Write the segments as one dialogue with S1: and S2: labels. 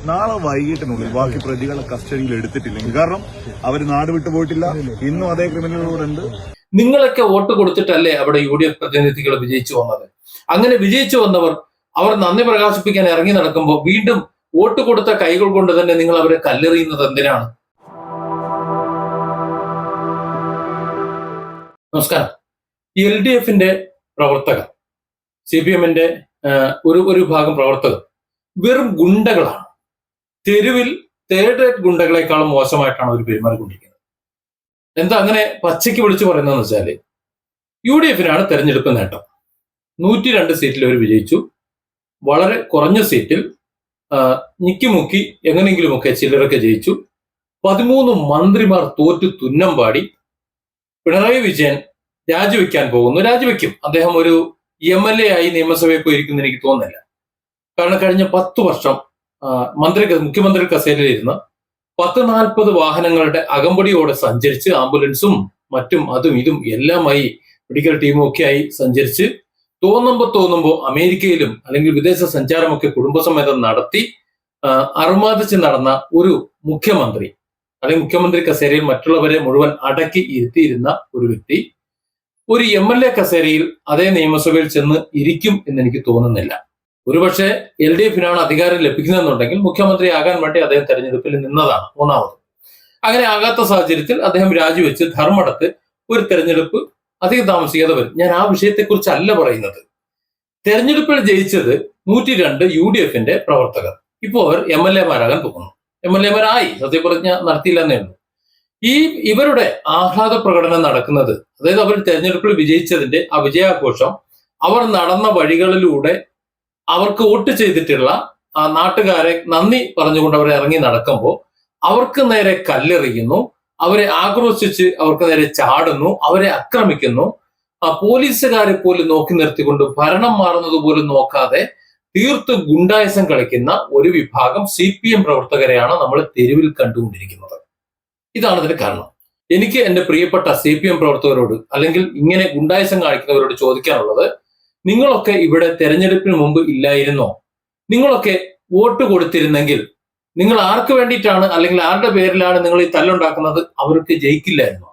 S1: നാളെ വൈകിട്ടിനുള്ളിൽ ബാക്കി പ്രതികളെ കസ്റ്റഡിയിൽ എടുത്തിട്ടില്ലെങ്കിൽ, കാരണം അവർ നാട് വിട്ടു പോയിട്ടില്ല, ഇന്നും അതേ ക്രിമിനലുകളുണ്ട്.
S2: നിങ്ങളൊക്കെ വോട്ട് കൊടുത്തിട്ടല്ലേ അവിടെ UDF പ്രതിനിധികൾ വിജയിച്ചു വന്നത്? അങ്ങനെ വിജയിച്ചു വന്നവർ അവർ നന്ദി പ്രകാശിപ്പിക്കാൻ ഇറങ്ങി നടക്കുമ്പോൾ വീണ്ടും വോട്ട് കൊടുത്ത കൈകൾ കൊണ്ട് തന്നെ നിങ്ങൾ അവരെ കല്ലെറിയുന്നത് എന്തിനാണ്? നമസ്കാരം. LDFന്റെ പ്രവർത്തകർ, CPMന്റെ ഒരു ഭാഗം പ്രവർത്തകർ വെറും ഗുണ്ടകളാണ്. തെരുവിൽ തേർഡ് റേറ്റ് ഗുണ്ടകളെക്കാളും മോശമായിട്ടാണ് അവർ പെരുമാറിക്കൊണ്ടിരിക്കുന്നത്. എന്താ അങ്ങനെ പച്ചയ്ക്ക് വിളിച്ചു പറയുന്നതെന്ന് വെച്ചാല്, UDFനാണ് തെരഞ്ഞെടുപ്പ് നേട്ടം. 102 സീറ്റിൽ അവർ വിജയിച്ചു. വളരെ കുറഞ്ഞ സീറ്റിൽ ഞെക്കിമുക്കി എങ്ങനെയെങ്കിലുമൊക്കെ ചിലരൊക്കെ ജയിച്ചു. 13 മന്ത്രിമാർ തോറ്റു തുന്നം പാടി. പിണറായി വിജയൻ രാജിവെക്കാൻ പോകുന്നു. രാജിവെക്കും. അദ്ദേഹം ഒരു MLA ആയി നിയമസഭയിൽ പോയിരിക്കുന്ന എനിക്ക് തോന്നുന്നില്ല. കാരണം കഴിഞ്ഞ 10 വർഷം മുഖ്യമന്ത്രി കസേരയിലിരുന്ന് 10-40 വാഹനങ്ങളുടെ അകമ്പടിയോടെ സഞ്ചരിച്ച്, ആംബുലൻസും മറ്റും അതും ഇതും എല്ലാമായി മെഡിക്കൽ ടീമും ഒക്കെ ആയി സഞ്ചരിച്ച് തോന്നുമ്പോൾ അമേരിക്കയിലും അല്ലെങ്കിൽ വിദേശ സഞ്ചാരമൊക്കെ കുടുംബസമേതം നടത്തി അർമാദിച്ച് നടന്ന ഒരു മുഖ്യമന്ത്രി, അല്ലെങ്കിൽ മുഖ്യമന്ത്രി കസേരയിൽ മറ്റുള്ളവരെ മുഴുവൻ അടക്കി ഇരുത്തിയിരുന്ന ഒരു വ്യക്തി ഒരു MLA കസേരയിൽ അതേ നിയമസഭയിൽ ചെന്ന് ഇരിക്കും എന്ന് എനിക്ക് തോന്നുന്നില്ല. ഒരുപക്ഷെ LDFനാണ് അധികാരം ലഭിക്കുന്നതെന്നുണ്ടെങ്കിൽ മുഖ്യമന്ത്രി ആകാൻ വേണ്ടി അദ്ദേഹം തെരഞ്ഞെടുപ്പിൽ നിന്നതാണ് ഒന്നാമത്. അങ്ങനെ ആകാത്ത സാഹചര്യത്തിൽ അദ്ദേഹം രാജിവെച്ച് ധർമ്മടത്ത് ഒരു തെരഞ്ഞെടുപ്പ് അധികം താമസിക്കാതെ വരും. ഞാൻ ആ വിഷയത്തെക്കുറിച്ചല്ല പറയുന്നത്. തെരഞ്ഞെടുപ്പിൽ ജയിച്ചത് 102 UDFന്റെ പ്രവർത്തകർ. ഇപ്പോൾ അവർ MLA-മാരാകാൻ പോകുന്നു. MLA-മാരായി, സത്യപ്രതിജ്ഞ നടത്തിയില്ലെന്നേ ഉള്ളൂ. ഇവരുടെ ആഹ്ലാദ പ്രകടനം നടക്കുന്നത്, അതായത് അവർ തെരഞ്ഞെടുപ്പിൽ വിജയിച്ചതിന്റെ ആ വിജയാഘോഷം അവർ നടന്ന വഴികളിലൂടെ അവർക്ക് വോട്ട് ചെയ്തിട്ടുള്ള നാട്ടുകാരെ നന്ദി പറഞ്ഞുകൊണ്ട് അവർ ഇറങ്ങി നടക്കുമ്പോൾ അവർക്ക് നേരെ കല്ലെറിയുന്നു, അവരെ ആക്രോശിച്ച് അവർക്ക് നേരെ ചാടുന്നു, അവരെ ആക്രമിക്കുന്നു. പോലീസുകാരെ പോലും നോക്കി നിർത്തിക്കൊണ്ട് ഭരണം മാറുന്നത് പോലും നോക്കാതെ തീർത്ത് ഗുണ്ടായസം കളിക്കുന്ന ഒരു വിഭാഗം CPM പ്രവർത്തകരെയാണ് നമ്മൾ തെരുവിൽ കണ്ടുകൊണ്ടിരിക്കുന്നത്. ഇതാണ് ഇതിന് കാരണം. എനിക്ക് എന്റെ പ്രിയപ്പെട്ട CPM പ്രവർത്തകരോട്, അല്ലെങ്കിൽ ഇങ്ങനെ ഗുണ്ടായസം കാണിക്കുന്നവരോട് ചോദിക്കാനുള്ളത്, നിങ്ങളൊക്കെ ഇവിടെ തെരഞ്ഞെടുപ്പിന് മുമ്പ് ഇല്ലായിരുന്നോ? നിങ്ങളൊക്കെ വോട്ട് കൊടുത്തിരുന്നെങ്കിൽ നിങ്ങൾ ആർക്ക് വേണ്ടിയിട്ടാണ്, അല്ലെങ്കിൽ ആരുടെ പേരിലാണ് നിങ്ങൾ ഈ തല്ലുണ്ടാക്കുന്നത്? അവർക്ക് ജയിക്കില്ലായിരുന്നോ?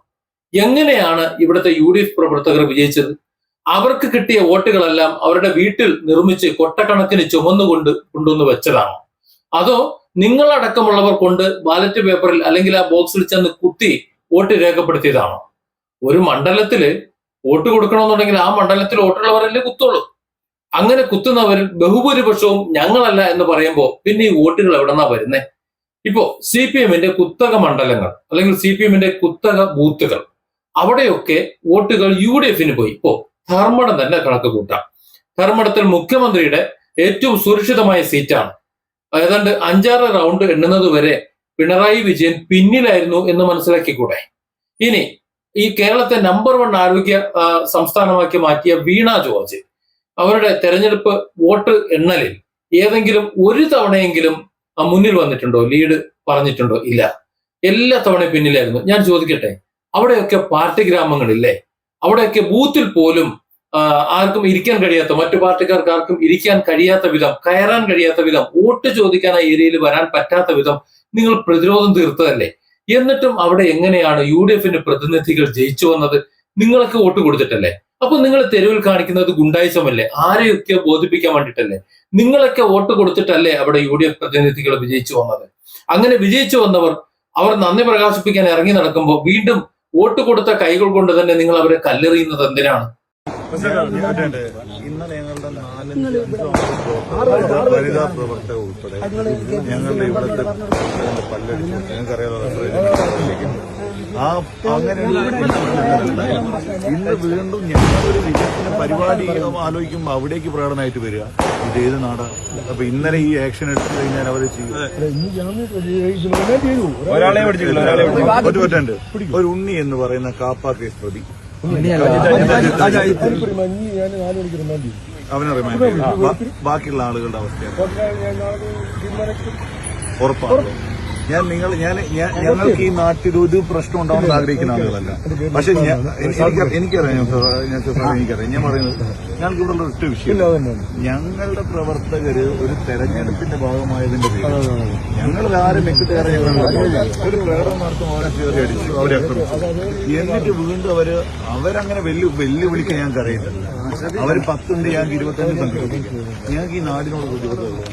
S2: എങ്ങനെയാണ് ഇവിടുത്തെ UDF പ്രവർത്തകർ വിജയിച്ചത്? അവർക്ക് കിട്ടിയ വോട്ടുകളെല്ലാം അവരുടെ വീട്ടിൽ നിർമ്മിച്ച് കൊട്ടക്കണക്കിന് കൊണ്ടുവന്ന് വെച്ചതാണോ? അതോ നിങ്ങളടക്കമുള്ളവർ കൊണ്ട് ബാലറ്റ് പേപ്പറിൽ അല്ലെങ്കിൽ ആ ബോക്സിൽ ചെന്ന് കുത്തി വോട്ട് രേഖപ്പെടുത്തിയതാണോ? ഒരു മണ്ഡലത്തില് വോട്ട് കൊടുക്കണമെന്നുണ്ടെങ്കിൽ ആ മണ്ഡലത്തിൽ വോട്ടുള്ളവരല്ലേ കുത്തുള്ളൂ. അങ്ങനെ കുത്തുന്നവരിൽ ബഹുഭൂരിപക്ഷവും ഞങ്ങളല്ല എന്ന് പറയുമ്പോൾ പിന്നെ ഈ വോട്ടുകൾ എവിടെന്നാ വരുന്നേ? ഇപ്പോ CPMന്റെ കുത്തക മണ്ഡലങ്ങൾ, അല്ലെങ്കിൽ CPMന്റെ കുത്തക ബൂത്തുകൾ, അവിടെയൊക്കെ വോട്ടുകൾ UDFന് പോയി. ഇപ്പോ ധർമ്മടം തന്നെ കണക്ക് കൂട്ടാം. ധർമ്മടത്തിൽ മുഖ്യമന്ത്രിയുടെ ഏറ്റവും സുരക്ഷിതമായ സീറ്റാണ്. ഏതാണ്ട് 5-6 റൗണ്ട് എണ്ണുന്നത് വരെ പിണറായി വിജയൻ പിന്നിലായിരുന്നു എന്ന് മനസ്സിലാക്കിക്കൂടെ? ഇനി ഈ കേരളത്തെ നമ്പർ 1 ആരോഗ്യ സംസ്ഥാനമാക്കി മാറ്റിയ വീണ ജോർജ് അവരുടെ തെരഞ്ഞെടുപ്പ് വോട്ട് എണ്ണലിൽ ഏതെങ്കിലും ഒരു തവണയെങ്കിലും മുന്നിൽ വന്നിട്ടുണ്ടോ? ലീഡ് പറഞ്ഞിട്ടുണ്ടോ? ഇല്ല. എല്ലാ തവണയും പിന്നിലായിരുന്നു. ഞാൻ ചോദിക്കട്ടെ, അവിടെയൊക്കെ പാർട്ടി ഗ്രാമങ്ങളില്ലേ? അവിടെയൊക്കെ ബൂത്തിൽ പോലും ആർക്കും ഇരിക്കാൻ കഴിയാത്ത, മറ്റു പാർട്ടിക്കാർക്ക് ആർക്കും ഇരിക്കാൻ കഴിയാത്ത വിധം, കയറാൻ കഴിയാത്ത വിധം, വോട്ട് ചോദിക്കാൻ ആ ഏരിയയിൽ വരാൻ പറ്റാത്ത വിധം നിങ്ങൾ പ്രതിരോധം തീർത്തതല്ലേ? എന്നിട്ടും അവിടെ എങ്ങനെയാണ് UDFന്റെ പ്രതിനിധികൾ ജയിച്ചു വന്നത്? നിങ്ങളൊക്കെ വോട്ട് കൊടുത്തിട്ടല്ലേ? അപ്പൊ നിങ്ങൾ തെരുവിൽ കാണിക്കുന്നത് ഗുണ്ടായിസമല്ലേ? ആരെയൊക്കെ ബോധിപ്പിക്കാൻ വേണ്ടിയിട്ടല്ലേ? നിങ്ങളൊക്കെ വോട്ട് കൊടുത്തിട്ടല്ലേ അവിടെ UDF പ്രതിനിധികൾ വിജയിച്ചു വന്നത്? അങ്ങനെ വിജയിച്ചു വന്നവർ അവർ നന്ദി പ്രകാശിപ്പിക്കാൻ ഇറങ്ങി നടക്കുമ്പോൾ വീണ്ടും വോട്ട് കൊടുത്ത കൈകൾ കൊണ്ട് തന്നെ നിങ്ങൾ അവരെ കല്ലെറിയുന്നത് എന്തിനാണ്?
S1: ഇന്നലെ ഞങ്ങളുടെ 4-5 വനിതാ പ്രവർത്തകർ ഉൾപ്പെടെ ഞങ്ങളുടെ ഇവിടുത്തെ പല്ലടിച്ചു. ഞങ്ങൾക്കറിയാതെ അങ്ങനെ ഇന്ന് വീണ്ടും ഞങ്ങളൊരു വിജയത്തിന്റെ പരിപാടി ആലോചിക്കുമ്പോൾ അവിടേക്ക് പ്രകടനമായിട്ട് വരിക. ഇതേത് നാടാ? അപ്പൊ ഇന്നലെ ഈ ആക്ഷൻ എടുത്തു കഴിഞ്ഞാൽ അവര് ചെയ്യും. ഒറ്റ ഒരു ഉണ്ണി എന്ന് പറയുന്ന കാപ്പ കേസ് പ്രതി അവനെ റിമാൻഡ് ചെയ്തു. ബാക്കിയുള്ള ആളുകളുടെ അവസ്ഥയാണ് ഉറപ്പാണ്. ഞങ്ങൾക്ക് ഈ നാട്ടിൽ ഒരു പ്രശ്നം ഉണ്ടാവണമെന്ന് ആഗ്രഹിക്കുന്ന ആളുകളല്ല. പക്ഷെ എനിക്കറിയാം ഞാൻ പറയുന്നത് ഞങ്ങൾക്ക് ഇവിടെ ഒറ്റ വിഷയം, ഞങ്ങളുടെ പ്രവർത്തകര് ഒരു തെരഞ്ഞെടുപ്പിന്റെ ഭാഗമായതിന്റെ പേരിൽ ഞങ്ങൾ ആരും വെക്കിട്ടേറെ ഒരു പ്രകടനം നടത്തും, അവരെ കയറി അടിച്ചു, അവരെ ആക്രമിച്ചു. എന്നിട്ട് വീണ്ടും അവരങ്ങനെ വെല്ലുവിളിക്കാൻ ഞങ്ങൾക്ക് അറിയില്ല. അവര് 10 ഉണ്ട്, ഞങ്ങൾക്ക് 25 സംഘടിപ്പിക്കും. ഞങ്ങൾക്ക് ഈ നാടിനോട് പ്രതിബദ്ധതയുള്ളൂ.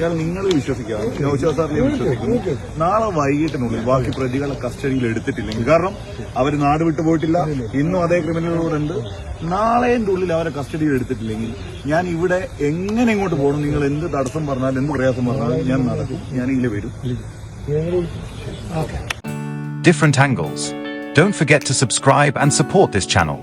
S1: ഞാൻ നിങ്ങളെ വിശ്വസിക്കാം, നൗഷാദ് സാറിനെ വിശ്വസിക്കുന്നു. നാളെ വൈകിട്ടിനുള്ളിൽ ബാക്കി പ്രതികളെ കസ്റ്റഡിയിൽ എടുത്തിട്ടില്ലെങ്കിൽ, കാരണം അവർ നാട് വിട്ടു പോയിട്ടില്ല, ഇന്നും അതേ ക്രിമിനലുകളുണ്ട്, നാളെന്റെ ഉള്ളിൽ അവരെ കസ്റ്റഡിയിൽ എടുത്തിട്ടില്ലെങ്കിൽ ഞാൻ ഇവിടെ എങ്ങനെ ഇങ്ങോട്ട് പോകണം? നിങ്ങൾ എന്ത് തടസ്സം പറഞ്ഞാലും എന്ത് പ്രയാസം പറഞ്ഞാലും ഞാൻ നടക്കും, ഞാൻ ഇതിൽ വരും.
S3: Different angles. Don't forget to subscribe and support this channel.